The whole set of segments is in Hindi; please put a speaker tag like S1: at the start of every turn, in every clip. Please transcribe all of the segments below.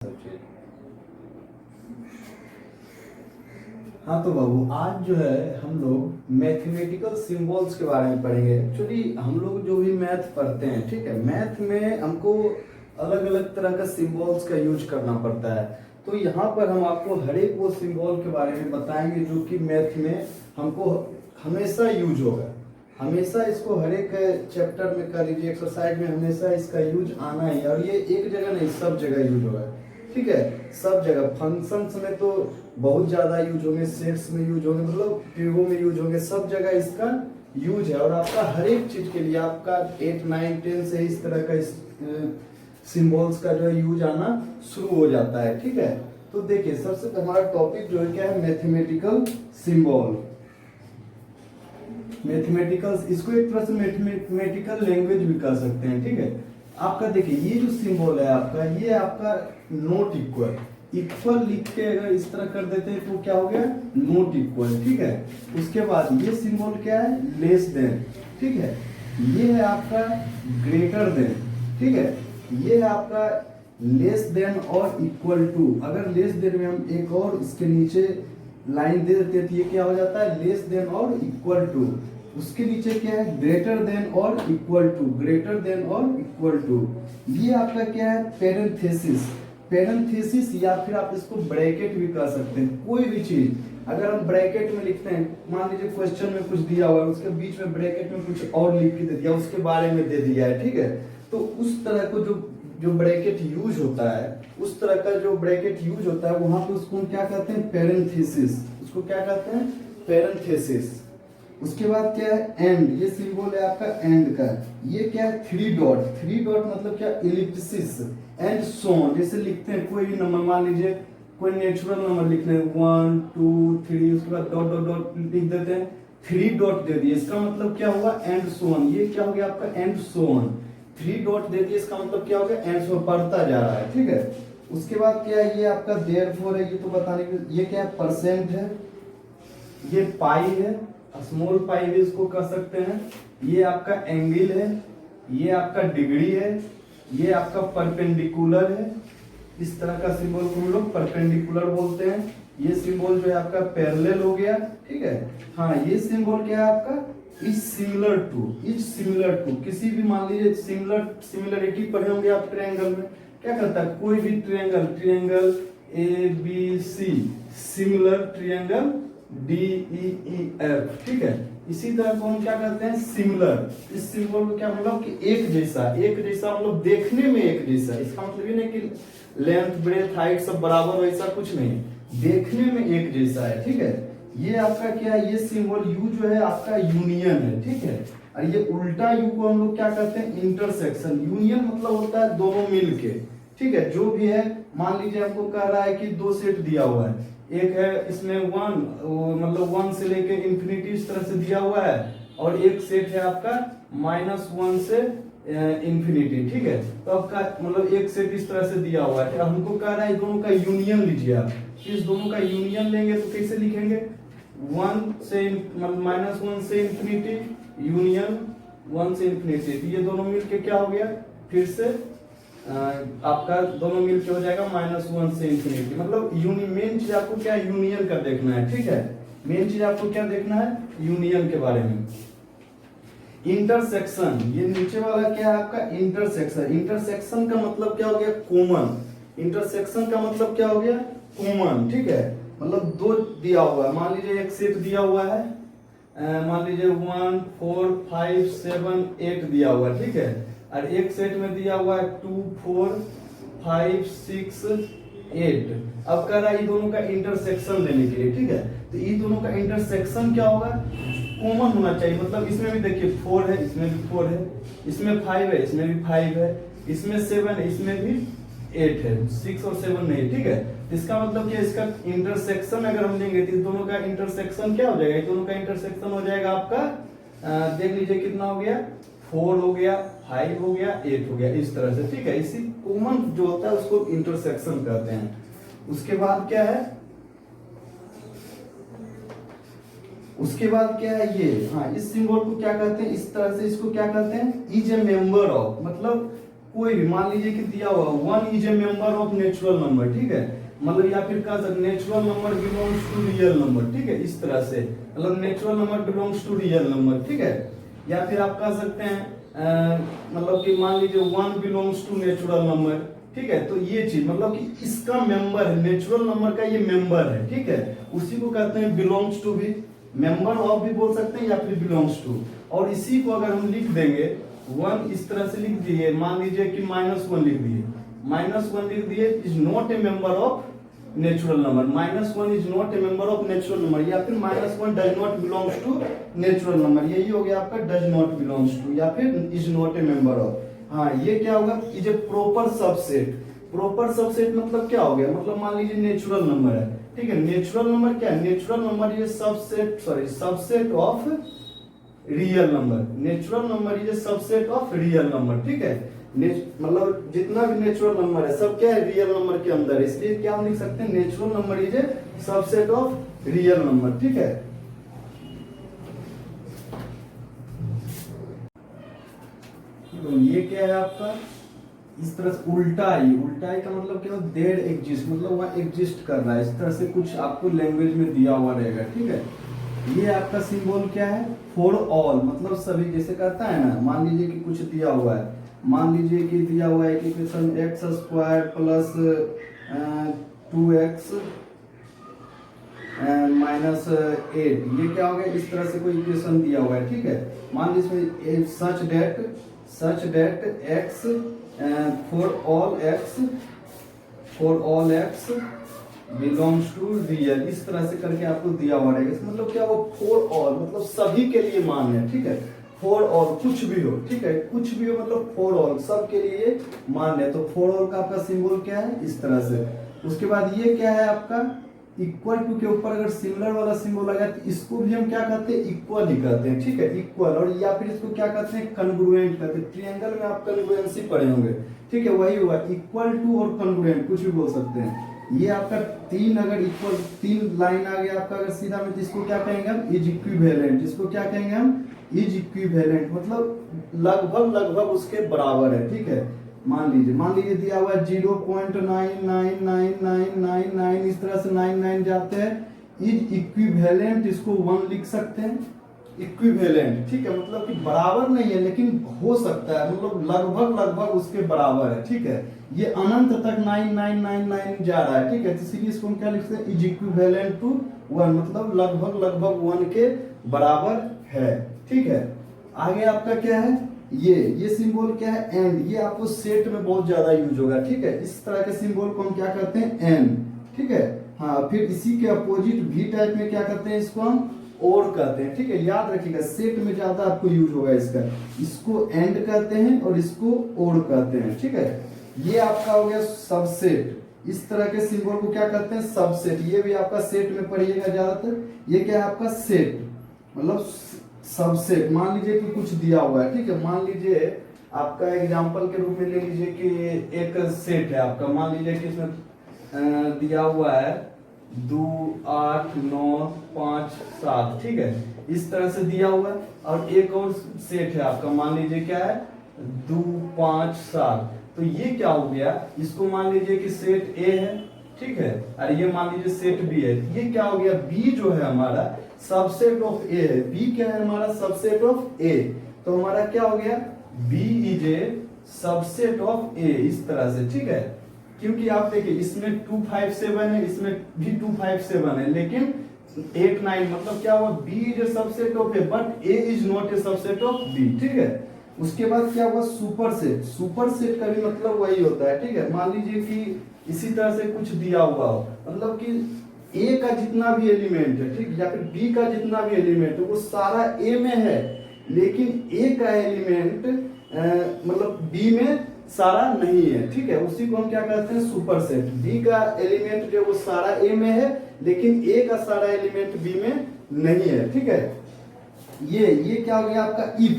S1: सब चीज। हाँ तो बाबू आज जो है हम लोग मैथमेटिकल सिंबल्स के बारे में पढ़ेंगे। एक्चुअली हम लोग जो भी मैथ पढ़ते हैं, ठीक है, मैथ में हमको अलग अलग तरह का सिंबल्स का यूज करना पड़ता है। तो यहाँ पर हम आपको हर एक वो सिंबल के बारे में बताएंगे जो कि मैथ में हमको हमेशा यूज होगा। हमेशा इसको हर एक चैप्टर में कर लीजिए, एक्सरसाइज में हमेशा इसका यूज आना ही, और ये एक जगह नहीं सब जगह यूज होगा, ठीक है। सब जगह फंक्शंस में तो बहुत ज्यादा यूज होंगे, सेट्स में यूज होंगे, मतलब ट्यूबों में यूज होंगे, सब जगह इसका यूज है। और आपका हर एक चीज के लिए आपका 8, 9, 10 से इस तरह का सिंबल्स का जो है यूज आना शुरू हो जाता है, ठीक है। तो देखिए सबसे हमारा टॉपिक जो है क्या है, मैथमेटिकल सिंबल। मैथमेटिकल, इसको एक तरह से मैथमेटिकल लैंग्वेज भी कह सकते हैं, ठीक है। आपका देखिए ये जो सिंबल है आपका, ये आपका नॉट इक्वल, इक्वल लिख के अगर इस तरह कर देते हैं तो क्या हो गया, नॉट इक्वल, ठीक है। उसके बाद ये सिंबल क्या है, लेस देन, ठीक है। ये है आपका ग्रेटर देन, ठीक है। ये है आपका लेस देन और इक्वल टू। अगर लेस देन में हम एक और इसके नीचे लाइन दे देते हैं तो ये क्या हो जाता है, लेस देन और इक्वल टू। उसके नीचे क्या है, ग्रेटर देन और इक्वल टू, ग्रेटर देन और इक्वल टू। ये आपका क्या है, पैरेंथेसिस। पैरेंथेसिस या फिर आप इसको ब्रैकेट भी कह सकते हैं। कोई भी चीज अगर हम ब्रैकेट में लिखते हैं, मान लीजिए क्वेश्चन में कुछ दिया हुआ है, उसके बीच में ब्रैकेट में कुछ और लिख के दे दिया, उसके बारे में दे दिया है, ठीक है। तो उस तरह को जो ब्रैकेट यूज होता है, उस तरह का जो ब्रैकेट यूज होता है वहां पे उसको हम क्या कहते हैं, पैरेंथेसिस। उसको क्या कहते हैं, पैरेंथेसिस। उसके बाद क्या है, एंड। ये सिंबल है आपका एंड का। ये क्या है, 3 डॉट। 3 डॉट मतलब क्या, इलिप्सिस एंड सोन। जैसे लिखते हैं कोई भी नंबर, मान लीजिए कोई नेचुरल नंबर लिखते हैं 1 2 3, उसके बाद डॉट डॉट डॉट लिख देते हैं, 3 डॉट दे दिए, इसका मतलब क्या हुआ, एंड सोन। ये क्या हो गया आपका, एंड सोन। 3 डॉट दे दिए, इसका मतलब क्या हो गया, एंड सोन, बढ़ता जा रहा है, ठीक है। उसके बाद क्या है, ये आपका देयरफॉर है, ये तो बताने के, ये क्या है, परसेंट है। ये पाई है, स्मॉल पाई भी इसको कह सकते हैं। ये आपका एंगल है, ये आपका डिग्री है, ये आपका परपेंडिकुलर है। इस तरह का सिंबल को हम लोग परपेंडिकुलर बोलते हैं। ये सिंबल जो है आपका पैरेलल हो गया, ठीक है। हाँ, ये सिंबल क्या है आपका, is similar to. Is similar to, किसी भी मान लीजिए सिमिलरिटी पढ़े होंगे आप ट्रायंगल में, क्या करता है, कोई भी triangle A B C, similar triangle DEEF, ठीक है। इसी तरह को हम क्या करते हैं, सिमिलर। इस सिंबल को क्या मतलब कि एक जैसा, एक जैसा मतलब देखने में एक जैसा। इसका मतलब ये नहीं कि लेंथ ब्रेथ हाइट सब बराबर, वैसा कुछ नहीं, देखने में एक जैसा है, ठीक है। ये आपका क्या है, ये सिंबल यू जो है आपका यूनियन है, ठीक है। और ये उल्टा यू को हम लोग क्या कहते हैं, इंटरसेक्शन। यूनियन मतलब होता है दोनों मिल के, ठीक है। जो भी है, मान लीजिए आपको कह रहा है कि 2 सेट दिया हुआ है, एक है इसमें 1, मतलब 1 से लेके इंफिनिटी इस तरह से दिया हुआ है, और एक सेट है आपका -1 से इंफिनिटी, ठीक है। तो आपका मतलब एक सेट इस तरह से दिया हुआ है, तो हमको कह रहा है दोनों का यूनियन लीजिए आप। इस दोनों का यूनियन लेंगे तो कैसे लिखेंगे, 1 से -1 से इंफिनिटी, यूनियन 1 से इंफिनिटी। तो ये दोनों मिलके क्या हो गया, फिर से आपका दोनों मिलके हो जाएगा -1 से इंफिनिटी। मतलब मेन चीज आपको क्या, यूनियन का देखना है, ठीक है। मेन चीज आपको क्या देखना है, यूनियन के बारे में। इंटरसेक्शन, ये नीचे वाला क्या है आपका, इंटरसेक्शन। इंटरसेक्शन का मतलब क्या हो गया, कॉमन। इंटरसेक्शन का मतलब क्या हो गया, कॉमन, ठीक है। मतलब 2 दिया हुआ है, मान लीजिए एक सेट दिया हुआ है, मान लीजिए 1 4 5 7 8 दिया हुआ है, ठीक है। और एक सेट में दिया हुआ है 2 4 5 6 8। अब कह रहा है ये दोनों का इंटरसेक्शन लेने के लिए, ठीक है। तो ये दोनों का इंटरसेक्शन क्या होगा, कॉमन होना चाहिए। मतलब इसमें भी देखिए 4 है, इसमें भी 4 है, इसमें 5 है, इसमें भी 5 है, इसमें 7 है, इसमें भी 8 है, 6 और 7 नहीं, ठीक है। इसका मतलब क्या, इसका इंटरसेक्शन अगर हम लेंगे तो दोनों का इंटरसेक्शन क्या हो जाएगा, दोनों का इंटरसेक्शन हो जाएगा आपका, देख लीजिए कितना हो गया, 4 हो गया, 5 हो गया, 8 हो गया, इस तरह से, ठीक है। इसी कॉमन जो होता है उसको इंटरसेक्शन कहते हैं। उसके बाद क्या है, उसके बाद क्या है ये, हाँ, इस सिंबल को क्या कहते हैं, इस तरह से इसको क्या कहते हैं, इज ए मेंबर ऑफ। मतलब कोई भी मान लीजिए कि दिया हुआ 1 is a member of natural number, ठीक है, मतलब या फिर कह सकते natural number belongs to real number, ठीक है, इस तरह से, मतलब natural number belongs to real number, ठीक है, या फिर आप कह सकते हैं मतलब कि मान लीजिए 1 बिलोंग्स टू नेचुरल नंबर, ठीक है, तो ये चीज मतलब कि इसका मेंबर है, नेचुरल नंबर का ये मेंबर है, ठीक है, उसी को कहते हैं बिलोंग्स टू भी, मेंबर ऑफ भी बोल सकते हैं या फिर बिलोंग्स टू। और इसी को अगर हम लिख देंगे 1 इस तरह से लिख दिए, मान लीजिए कि -1 लिख दिए, -1 लिख दिए, is not a member of natural number, -1 is not a member of natural number, या फिर -1 does not belongs to natural number, यही हो गया आपका डज नॉट बिलोंग्स टू या फिर is not a member of. हाँ, ये क्या होगा, is a proper subset. Proper subset मतलब क्या हो गया, मतलब मान लीजिए नेचुरल नंबर है, ठीक है, नेचुरल नंबर क्या है, नेचुरल नंबर ये subset of real number, natural number is a subset of real number, ठीक है, मतलब जितना भी नेचुरल नंबर है सब क्या है, रियल नंबर के अंदर है, इसलिए क्या हम लिख सकते हैं, natural number is a subset of real number, ठीक है। तो ये क्या है आपका, इस तरह से उल्टा का मतलब क्या, देयर एग्जिस्ट, मतलब वह एग्जिस्ट कर रहा है, इस तरह से कुछ आपको लैंग्वेज में दिया हुआ रहेगा, ठीक है। ये आपका सिंबल क्या है, फॉर ऑल, मतलब सभी, जैसे कहता है ना, मान लीजिए कि कुछ दिया हुआ है, मान लीजिए कि दिया हुआ है इक्वेशन x² प्लस 2x -8, ये क्या हो गया, इस तरह से कोई इक्वेशन दिया हुआ है, ठीक है, मान लीजिए such that x for all x belongs to real, इस तरह से करके आपको दिया हुआ रहेगा, मतलब क्या, वो फॉर ऑल मतलब सभी के लिए मान है, ठीक है, फॉर ऑल कुछ भी हो, ठीक है, कुछ भी हो मतलब फॉर ऑल सब के लिए मान है, तो फॉर ऑल का आपका सिंबल क्या है, इस तरह से। उसके बाद ये क्या है आपका, इक्वल टू के ऊपर अगर सिमिलर वाला सिंबल आ गया तो इसको भी हम क्या कहते हैं, इक्वल ही कहते हैं, ठीक है, इक्वल, और या फिर इसको क्या कहते हैं, कन्ग्रुएंट कहते हैं, ट्रायंगल में आप कन्ग्रुएंसी पढ़े होंगे, ठीक है, वही हुआ, इक्वल टू और कन्ग्रुएंट कुछ भी बोल सकते हैं। ये आपका 3 अगर इक्वल 3 लाइन आ गया आपका अगर सीधा में, तो इसको क्या कहेंगे हम, इज इक्विवेलेंट, इसको क्या कहेंगे हम, इज इक्विवेलेंट, मतलब लगभग उसके बराबर है, ठीक है। मान लीजिए दिया हुआ है 0.9999999, इस तरह से 99 जाते हैं, इज इक्विवेलेंट, इसको 1 लिख सकते हैं, इक्विवेलेंट, ठीक है, मतलब कि बराबर नहीं है लेकिन हो सकता है, मतलब लगभग उसके बराबर है, ठीक है, ये अनंत तक 9999 जा रहा है, ठीक है, तो इसीलिए इसको हम क्या लिखते हैं, इज इक्विवेलेंट टू 1, मतलब लगभग 1 के बराबर है, ठीक है। आगे आपका क्या है, ये सिंबल क्या है, एंड, ये आपको सेट में बहुत ज्यादा यूज होगा, ठीक है, इस तरह के सिंबल को हम क्या कहते हैं, एंड, ठीक है। हाँ, फिर इसी के अपोजिट भी टाइप में क्या कहते हैं, इसको हम और कहते हैं, ठीक है, याद रखिएगा, सेट में ज्यादा आपको यूज होगा इसका, इसको एंड कहते हैं और इसको और कहते हैं, ठीक है। ये आपका हो गया सबसेट, इस तरह के सिंबल को क्या कहते हैं, सबसेट, ये भी आपका सेट में पढ़िएगा ज्यादातर, ये क्या है आपका सेट, मतलब सबसेट। मान लीजिए कि कुछ दिया हुआ है, ठीक है, मान लीजिए आपका एग्जांपल के रूप में ले लीजिए कि एक सेट है आपका, मान लीजिए कि इसमें दिया हुआ है 2 8 9 5 7, ठीक है, इस तरह से दिया हुआ है, और एक और सेट है आपका, मान लीजिए क्या है 2 5 7, तो ये क्या हो गया, इसको मान लीजिए कि सेट ए है, ठीक है, और ये मान लीजिए सेट बी है, ये क्या हो गया, बी जो है हमारा सबसेट ऑफ ए है, बी क्या है हमारा, सबसेट ऑफ ए, तो हमारा क्या हो गया, B is a subset of A, इस तरह से, ठीक है, क्योंकि आप देखिए इसमें 257 है, इसमें भी 257 है, लेकिन 8 9 मतलब क्या हुआ, B is a subset of A but A is not a subset of B, ठीक है। उसके बाद क्या हुआ, सुपरसेट, सुपरसेट का भी मतलब वही होता है, ठीक है, मान लीजिए कि इसी तरह से कुछ दिया हुआ हो, मतलब कि ए का जितना भी एलिमेंट है, ठीक, या फिर बी का जितना भी एलिमेंट है वो सारा ए में है, लेकिन ए का एलिमेंट मतलब बी में सारा नहीं है, ठीक है, उसी को हम क्या कहते हैं, सुपरसेट। बी का एलिमेंट जो वो सारा ए में है, लेकिन ए का सारा एलिमेंट बी में नहीं है, ठीक है। ये क्या हो गया आपका, इफ,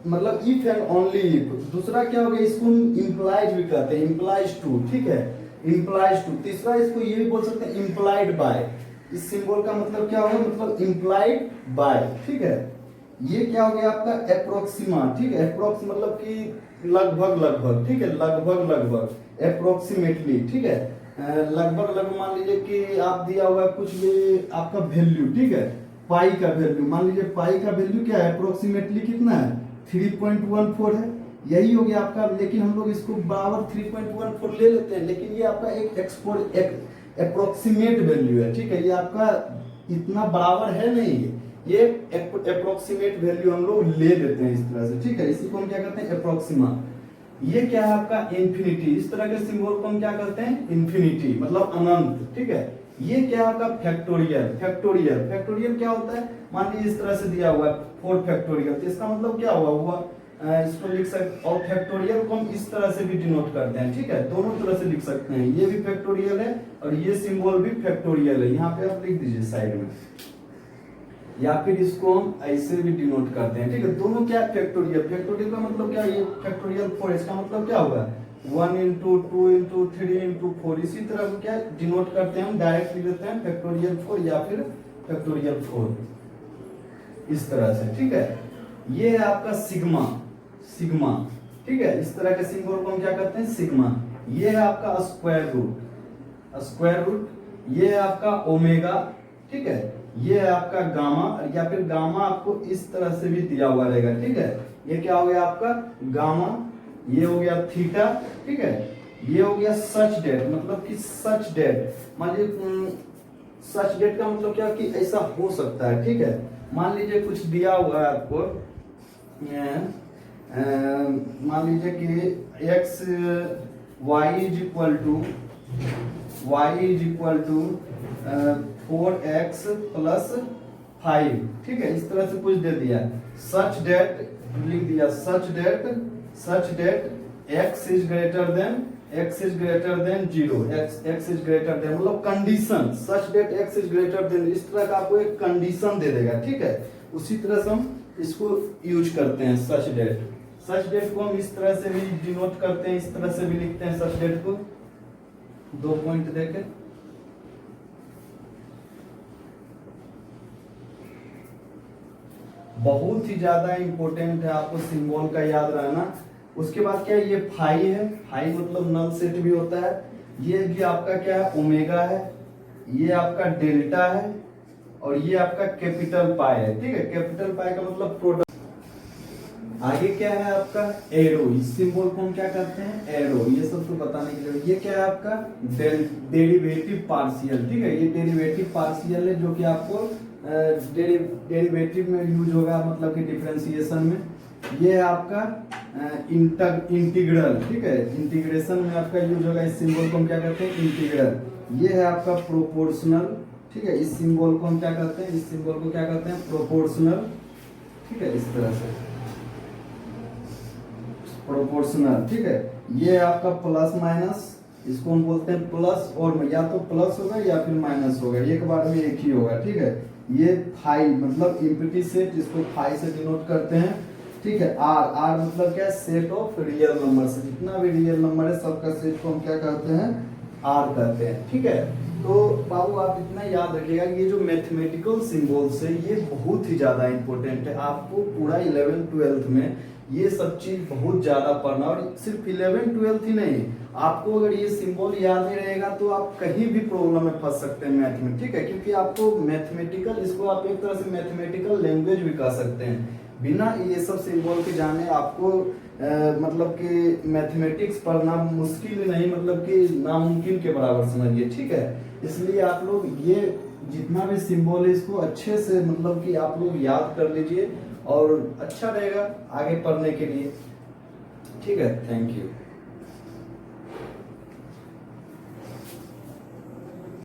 S1: मतलब इफ एंड ओनली इफ। दूसरा क्या हो गया, इसको इम्प्लाइड भी कहते हैं, इम्प्लाइज टू, ठीक है, इम्प्लाइज टू। तीसरा इसको ये भी बोल सकते हैं, इम्प्लाइड बाय, इस सिंबल का मतलब क्या होगा, मतलब इम्प्लाइड बाय, ठीक है। ये क्या हो गया आपका, एप्रोक्सीमा, ठीक है, एप्रोक्स मतलब कि लगभग लगभग, ठीक है, लगभग लगभग, अप्रोक्सीमेटली, ठीक है, लगभग लगभग। मान लीजिए कि आप दिया हुआ है कुछ भी आपका वैल्यू, ठीक है, पाई का वैल्यू, मान लीजिए पाई का वैल्यू क्या है, अप्रोक्सीमेटली कितना है, 3.14 है, यही हो गया आपका। लेकिन हम लोग इसको बराबर 3.14 ले लेते हैं, लेकिन ये आपका एक अप्रोक्सीमेट वैल्यू है, ठीक है, ये आपका इतना बराबर है नहीं, ये अप्रोक्सीमेट वैल्यू हम लोग ले लेते हैं इस तरह से, ठीक है, इसी को हम क्या कहते हैं, अप्रोक्सीमा। ये क्या है आपका इन्फिनिटी, इस तरह के सिंबल को हम क्या करते हैं, इन्फिनिटी मतलब अनंत, ठीक है। ये क्या है आपका फैक्टोरियल, फैक्टोरियल, फैक्टोरियल क्या होता है, मान लीजिए इस तरह से दिया हुआ है 4 फैक्टोरियल, तो इसका मतलब क्या हुआ इसको लिख सकते, और फैक्टोरियल को हम इस तरह से भी डिनोट करते हैं, ठीक है, दोनों तरह से लिख सकते हैं, ये भी फैक्टोरियल है और ये सिंबल भी फैक्टोरियल है, यहाँ पे आप लिख दीजिए साइड में, या फिर इसको हम ऐसे भी डिनोट करते हैं, ठीक है, दोनों क्या फैक्टोरियल, फैक्टोरियल का मतलब क्या, ये फैक्टोरियल 4, इसका मतलब क्या होगा 1 into 2 into 3 into 4, इसी तरह को क्या डिनोट करते हैं हम, डायरेक्ट लिख देते हैं फैक्टोरियल 4 या फिर फैक्टोरियल 4 इस तरह से, ठीक है। ये है आपका सिग्मा, सिग्मा, ठीक है, इस तरह के सिंबल को हम क्या करते हैं, सिग्मा। ये है आपका स्क्वायर रूट, स्क्वायर रूट, ये है आपका ओमेगा, ठीक है, ये है आपका गामा, या फिर गामा आपको इस तरह से भी दिया हुआ रहेगा, ठीक है, ये क्या हो गया आपका गामा, ये हो गया थीटा, ठीक है, ये हो गया सच डेट, मतलब कि सच डेट, मान लीजिए सच डेट का मतलब क्या कि ऐसा हो सकता है, ठीक है, मान लीजिए कुछ दिया हुआ है आपको, मान लीजिए कि x y is equal to 4x plus 5, ठीक है, इस तरह से कुछ दे दिया, सच डेट लिख दिया, such that x is greater than 0, x is greater than मतलब condition, such that x is greater than, इस तरह का आपको एक कंडीशन दे देगा, ठीक है, उसी तरह से हम इसको यूज करते हैं सच डेट। सच डेट को हम इस तरह से भी डिनोट करते हैं, इस तरह से भी लिखते हैं सच डेट को, 2 पॉइंट देके, बहुत ही ज्यादा इंपॉर्टेंट है, आपको सिंबल का याद रहना। उसके बाद क्या है, ये फाई है, फाई मतलब नल सेट भी होता है, ये भी आपका क्या है ओमेगा है, ये आपका डेल्टा है, और ये आपका कैपिटल पाई है, ठीक है, कैपिटल पाई का मतलब प्रोडक्ट। आगे क्या है आपका एरो, इस सिंबल को हम क्या करते हैं, एरो, ये सब तो बताने के लिए। ये क्या है आपका डेरिवेटिव पार्शियल, ठीक है, ये डेरिवेटिव पार्शियल है जो कि आपको डेरिवेटिव में यूज होगा, मतलब कि डिफरेंशिएशन में। ये है आपका इंटीग्रल, ठीक है, इंटीग्रेशन में आपका यूज होगा, इस सिंबल को हम क्या करते हैं, इंटीग्रल। ये है आपका प्रोपोर्शनल, ठीक है, इस सिंबल को हम क्या करते हैं, इस सिंबल को क्या करते हैं, प्रोपोर्शनल, ठीक है, इस तरह से प्रोपोर्शनल, ठीक है। ये आपका प्लस माइनस, इसको हम बोलते हैं प्लस और, या तो प्लस होगा या फिर माइनस होगा, एक बार में एक ही होगा, ठीक है। ये फाई मतलब इम्प्लिटी सेट, इसको फाई से डिनोट करते हैं, ठीक है। आर मतलब क्या है, सेट ऑफ रियल नंबर से, जितना भी रियल नंबर है सबका सेट को हम क्या कहते हैं, आर कहते हैं, ठीक है। तो बाबू आप इतना याद रखिएगा, ये जो मैथमेटिकल सिंबल्स है ये बहुत ही ज्यादा इंपॉर्टेंट है, आपको पूरा 11th 12th में ये सब चीज बहुत ज्यादा पढ़ना, और सिर्फ 11th 12th ही नहीं, आपको अगर ये सिंबल याद नहीं रहेगा तो आप कहीं भी प्रॉब्लम में फंस सकते हैं मैथ में, ठीक है, क्योंकि आपको मैथमेटिकल, इसको आप एक तरह से मैथमेटिकल लैंग्वेज भी कह सकते हैं। बिना ये सब सिंबल के जाने आपको मतलब कि मैथमेटिक्स पढ़ना मुश्किल नहीं, मतलब कि नामुमकिन के बराबर समझिए, ठीक है। इसलिए आप लोग ये जितना भी सिंबल है इसको अच्छे से मतलब कि आप लोग याद कर लीजिए, और अच्छा रहेगा आगे पढ़ने के लिए, ठीक है। Thank you.